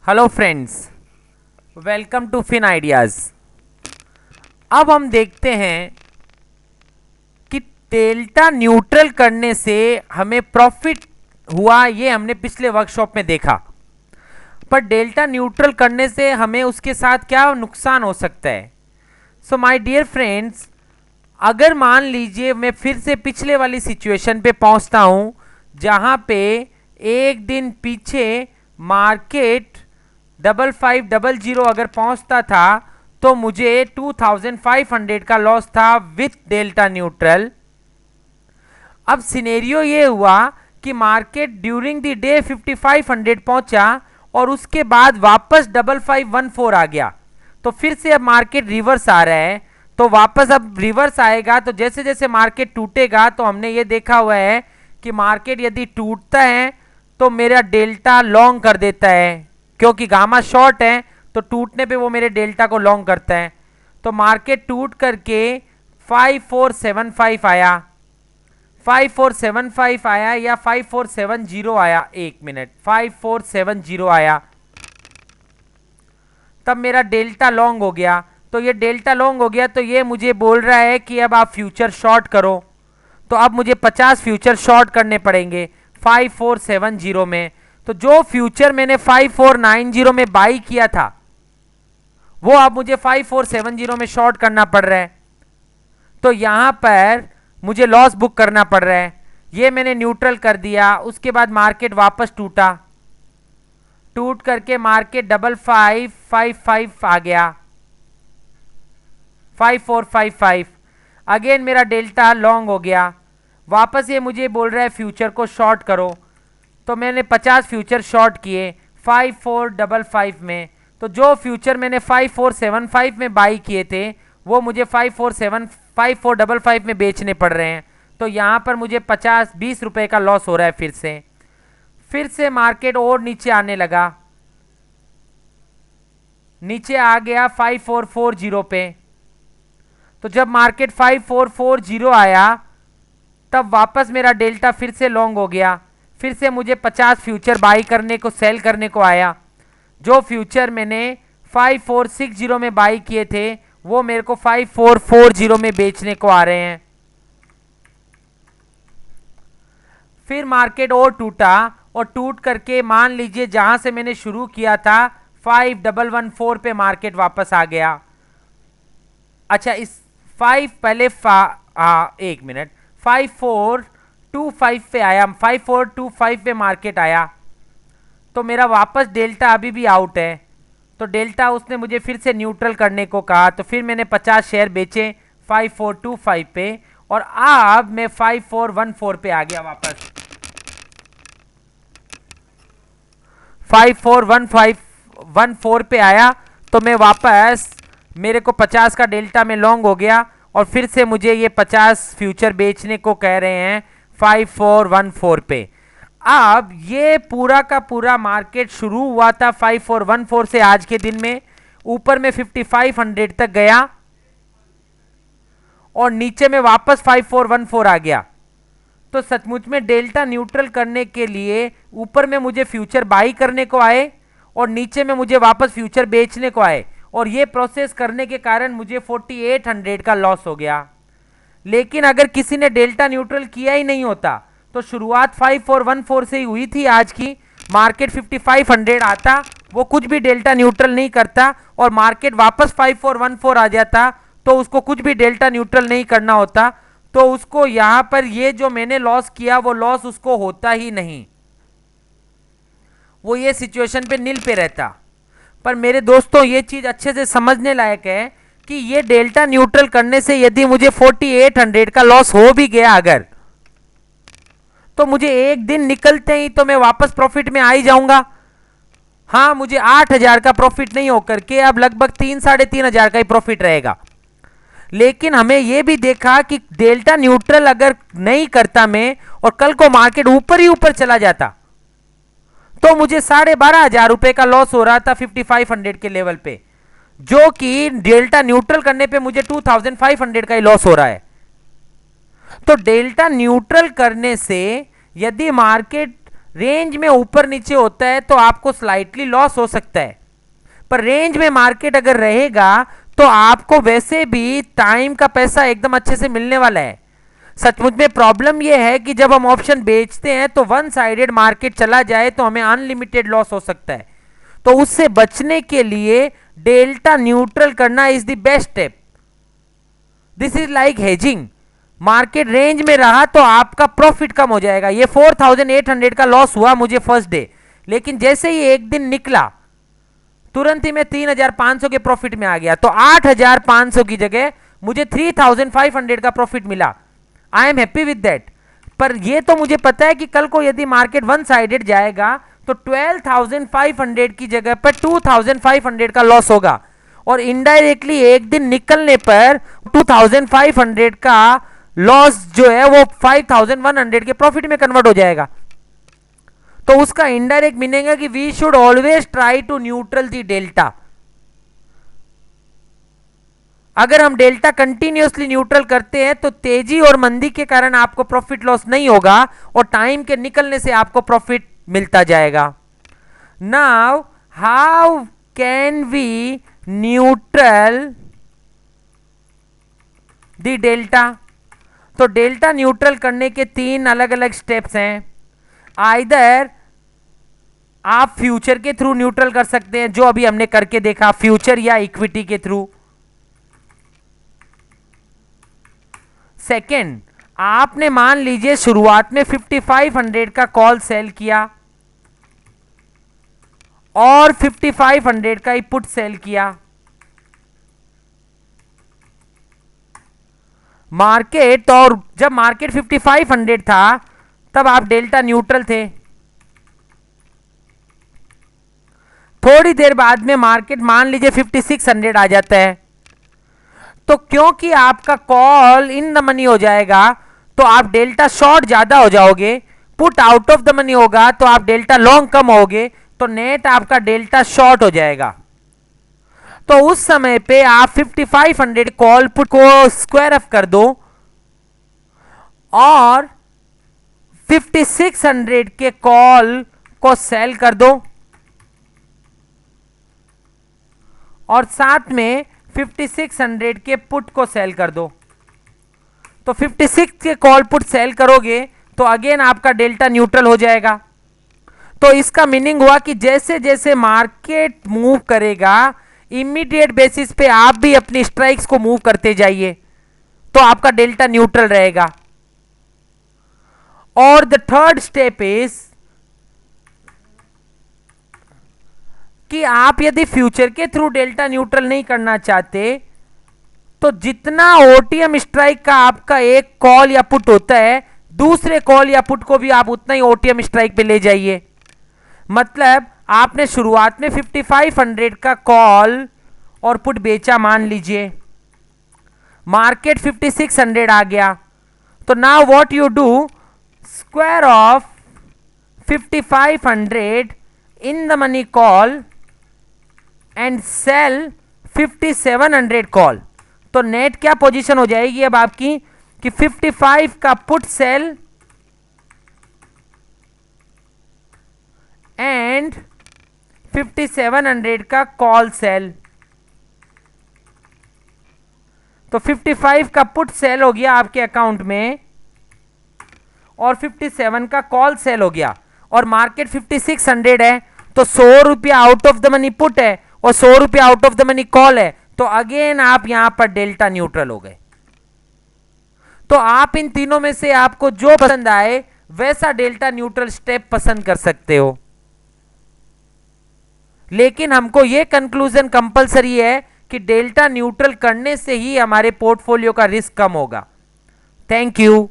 Hello friends, welcome to Fin Ideas. अब हम देखते हैं कि डेल्टा न्यूट्रल करने से हमें प्रॉफिट हुआ, ये हमने पिछले वर्कशॉप में देखा। पर डेल्टा न्यूट्रल करने से हमें उसके साथ क्या नुकसान हो सकता है। सो माय डियर फ्रेंड्स, अगर मान लीजिए मैं फिर से पिछले वाली सिचुएशन पे पहुंचता हूं जहां पे एक दिन पीछे मार्केट 5500 अगर पहुंचता था तो मुझे 2500 का लॉस था विथ डेल्टा न्यूट्रल। अब सिनेरियो ये हुआ कि मार्केट ड्यूरिंग द डे 5500 पहुंचा और उसके बाद वापस 5514 आ गया। तो फिर से अब मार्केट रिवर्स आ रहा है, तो वापस अब रिवर्स आएगा। तो जैसे जैसे मार्केट टूटेगा, तो हमने ये देखा हुआ है कि मार्केट यदि टूटता है तो मेरा डेल्टा लॉन्ग कर देता है, क्योंकि गामा शॉर्ट है तो टूटने पे वो मेरे डेल्टा को लॉन्ग करता है। तो मार्केट टूट करके 5475 आया, 5475 आया या 5470 आया, एक मिनट, 5470 आया, तब मेरा डेल्टा लॉन्ग हो गया। तो ये डेल्टा लॉन्ग हो गया तो ये मुझे बोल रहा है कि अब आप फ्यूचर शॉर्ट करो। तो अब मुझे 50 फ्यूचर शॉर्ट करने पड़ेंगे 5470 में। तो जो फ्यूचर मैंने 5490 में बाई किया था वो अब मुझे 5470 में शॉर्ट करना पड़ रहा है। तो यहां पर मुझे लॉस बुक करना पड़ रहा है। ये मैंने न्यूट्रल कर दिया। उसके बाद मार्केट वापस टूटा, टूट करके मार्केट 5555 आ गया, 5455। अगेन मेरा डेल्टा लॉन्ग हो गया। वापस ये मुझे बोल रहा है फ्यूचर को शॉर्ट करो। तो मैंने 50 फ्यूचर शॉर्ट किए 5455 में। तो जो फ्यूचर मैंने 5475 में बाई किए थे वो मुझे 5455 में बेचने पड़ रहे हैं। तो यहाँ पर मुझे 20 रुपए का लॉस हो रहा है। फिर से मार्केट और नीचे आने लगा, नीचे आ गया 5440 पे। तो जब मार्केट 5440 आया तब वापस मेरा डेल्टा फिर से लॉन्ग हो गया। फिर से मुझे 50 फ्यूचर बाई करने को, सेल करने को आया। जो फ्यूचर मैंने 5460 में बाई किए थे वो मेरे को 5440 में बेचने को आ रहे हैं। फिर मार्केट और टूटा और टूट करके मान लीजिए जहां से मैंने शुरू किया था 5114 पे मार्केट वापस आ गया। अच्छा, इस 5 पहले एक मिनट, 5425 पे आया, 5425 पे मार्केट आया। तो मेरा वापस डेल्टा अभी भी आउट है। तो डेल्टा उसने मुझे फिर से न्यूट्रल करने को कहा। तो फिर मैंने 50 शेयर बेचे 5425 पे और अब मैं 5414 पे आ गया वापस। 541514 पे आया तो मैं वापस, मेरे को 50 का डेल्टा में लॉन्ग हो गया और फिर से मुझे ये 50 फ्यूचर बेचने को कह रहे हैं 5414 पे। अब ये पूरा का पूरा मार्केट शुरू हुआ था 5414 से, आज के दिन में ऊपर में 5500 तक गया और नीचे में वापस 5414 आ गया। तो सचमुच में डेल्टा न्यूट्रल करने के लिए ऊपर में मुझे फ्यूचर बाई करने को आए और नीचे में मुझे वापस फ्यूचर बेचने को आए, और ये प्रोसेस करने के कारण मुझे 4800 का लॉस हो गया। लेकिन अगर किसी ने डेल्टा न्यूट्रल किया ही नहीं होता तो शुरुआत 5414 से ही हुई थी आज की। मार्केट 5500 आता, वो कुछ भी डेल्टा न्यूट्रल नहीं करता और मार्केट वापस 5414 आ जाता तो उसको कुछ भी डेल्टा न्यूट्रल नहीं करना होता। तो उसको यहां पर ये जो मैंने लॉस किया वो लॉस उसको होता ही नहीं, वो ये सिचुएशन पे नील पे रहता। पर मेरे दोस्तों, ये चीज अच्छे से समझने लायक है कि ये डेल्टा न्यूट्रल करने से यदि मुझे 4800 का लॉस हो भी गया अगर, तो मुझे एक दिन निकलते ही तो मैं वापस प्रॉफिट में आ ही जाऊंगा। हाँ, मुझे 8000 का प्रॉफिट नहीं होकर के अब लगभग 3-3.5 का ही प्रॉफिट रहेगा। लेकिन हमें यह भी देखा कि डेल्टा न्यूट्रल अगर नहीं करता मैं और कल को मार्केट ऊपर ही ऊपर चला जाता तो मुझे 12,500 रुपए का लॉस हो रहा था 5500 के लेवल पे, जो कि डेल्टा न्यूट्रल करने पे मुझे 2500 का ही लॉस हो रहा है। तो डेल्टा न्यूट्रल करने से यदि मार्केट रेंज में ऊपर नीचे होता है तो आपको स्लाइटली लॉस हो सकता है, पर रेंज में मार्केट अगर रहेगा तो आपको वैसे भी टाइम का पैसा एकदम अच्छे से मिलने वाला है। सचमुच में प्रॉब्लम यह है कि जब हम ऑप्शन बेचते हैं तो वन साइडेड मार्केट चला जाए तो हमें अनलिमिटेड लॉस हो सकता है। तो उससे बचने के लिए डेल्टा न्यूट्रल करना is the best step. This is like hedging. Market range में रहा तो आपका प्रॉफिट कम हो जाएगा। ये 4800 का लॉस हुआ मुझे फर्स्ट डे, लेकिन जैसे ही एक दिन निकला तुरंत ही मैं 3500 के प्रॉफिट में आ गया। तो 8500 की जगह मुझे 3500 का प्रॉफिट मिला। I am happy with that. पर यह तो मुझे पता है कि कल को यदि मार्केट वन साइडेड जाएगा तो 12500 की जगह पर 2500 का लॉस होगा, और इनडायरेक्टली एक दिन निकलने पर 2500 का लॉस जो है वो 5100 के प्रॉफिट में कन्वर्ट हो जाएगा। तो उसका इनडायरेक्ट मीनिंग है कि we should always try to neutral the delta. अगर हम डेल्टा कंटिन्यूअसली न्यूट्रल करते हैं तो तेजी और मंदी के कारण आपको प्रॉफिट लॉस नहीं होगा और टाइम के निकलने से आपको प्रॉफिट मिलता जाएगा। Now how can we neutral the delta? तो डेल्टा न्यूट्रल करने के 3 अलग अलग स्टेप्स हैं। आइदर आप फ्यूचर के थ्रू न्यूट्रल कर सकते हैं, जो अभी हमने करके देखा, फ्यूचर या इक्विटी के थ्रू। सेकेंड, आपने मान लीजिए शुरुआत में 5500 का कॉल सेल किया और 5500 का ही पुट सेल किया। मार्केट, और जब मार्केट 5500 था तब आप डेल्टा न्यूट्रल थे। थोड़ी देर बाद में मार्केट मान लीजिए 5600 आ जाता है, तो क्योंकि आपका कॉल इन द मनी हो जाएगा तो आप डेल्टा शॉर्ट ज्यादा हो जाओगे, put out of the money होगा तो आप डेल्टा लॉन्ग कम होगे, तो नेट आपका डेल्टा शॉर्ट हो जाएगा। तो उस समय पे आप 5500 कॉल पुट को स्क्वायर अप कर दो और 5600 के कॉल को सेल कर दो और साथ में 5600 के पुट को सेल कर दो। तो 56 के कॉल पुट सेल करोगे तो अगेन आपका डेल्टा न्यूट्रल हो जाएगा। तो इसका मीनिंग हुआ कि जैसे जैसे मार्केट मूव करेगा इमीडिएट बेसिस पे आप भी अपनी स्ट्राइक्स को मूव करते जाइए, तो आपका डेल्टा न्यूट्रल रहेगा। और द थर्ड स्टेप इज कि आप यदि फ्यूचर के थ्रू डेल्टा न्यूट्रल नहीं करना चाहते तो जितना ओटीएम स्ट्राइक का आपका एक कॉल या पुट होता है, दूसरे कॉल या पुट को भी आप उतना ही ओटीएम स्ट्राइक पे ले जाइए। मतलब आपने शुरुआत में 5500 का कॉल और पुट बेचा, मान लीजिए मार्केट 5600 आ गया, तो now what you do, square off 5500 in the money call and sell 5700 call. तो नेट क्या पोजीशन हो जाएगी अब आपकी कि 55 का पुट सेल एंड 5700 का कॉल सेल। तो 55 का पुट सेल हो गया आपके अकाउंट में और 57 का कॉल सेल हो गया, और मार्केट 5600 है तो 100 रुपया out of the money put है और 100 रुपया out of the money call है, तो अगेन आप यहां पर डेल्टा न्यूट्रल हो गए। तो आप इन तीनों में से आपको जो पसंद आए वैसा डेल्टा न्यूट्रल स्टेप पसंद कर सकते हो, लेकिन हमको यह कंक्लूजन कंपलसरी है कि डेल्टा न्यूट्रल करने से ही हमारे पोर्टफोलियो का रिस्क कम होगा। Thank you.